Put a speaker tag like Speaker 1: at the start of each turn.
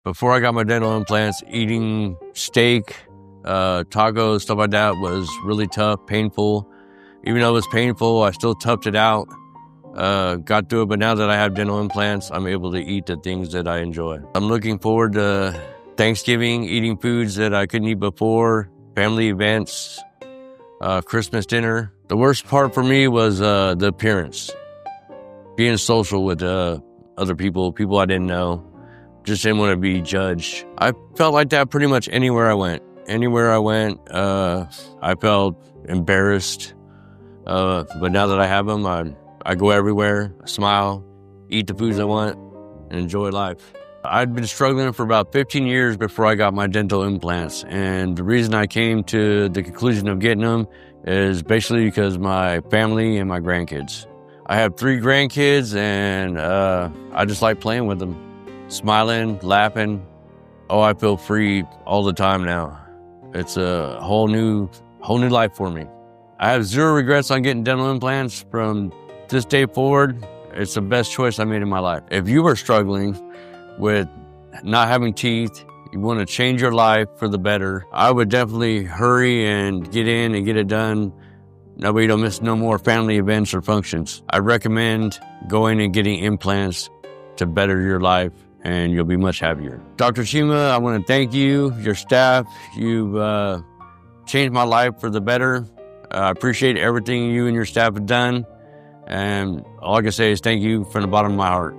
Speaker 1: Before I got my dental implants, eating steak, tacos, stuff like that was really tough, painful. Even though it was painful, I still toughed it out, got through it. But now that I have dental implants, I'm able to eat the things that I enjoy. I'm looking forward to Thanksgiving, eating foods that I couldn't eat before, family events, Christmas dinner. The worst part for me was the appearance, being social with other people I didn't know. Just didn't want to be judged. I felt like that pretty much anywhere I went. I felt embarrassed. But now that I have them, I go everywhere, I smile, eat the foods I want, and enjoy life. I'd been struggling for about 15 years before I got my dental implants. And the reason I came to the conclusion of getting them is basically because my family and my grandkids. I have 3 grandkids, and I just like playing with them. Smiling, laughing. Oh, I feel free all the time now. It's a whole new life for me. I have 0 regrets on getting dental implants. From this day forward, it's the best choice I made in my life. If you are struggling with not having teeth, you want to change your life for the better, I would definitely hurry and get in and get it done. That way you don't miss no more family events or functions. I recommend going and getting implants to better your life, and you'll be much happier. Dr. Shima, I want to thank you, your staff. You've changed my life for the better. I appreciate everything you and your staff have done. And all I can say is thank you from the bottom of my heart.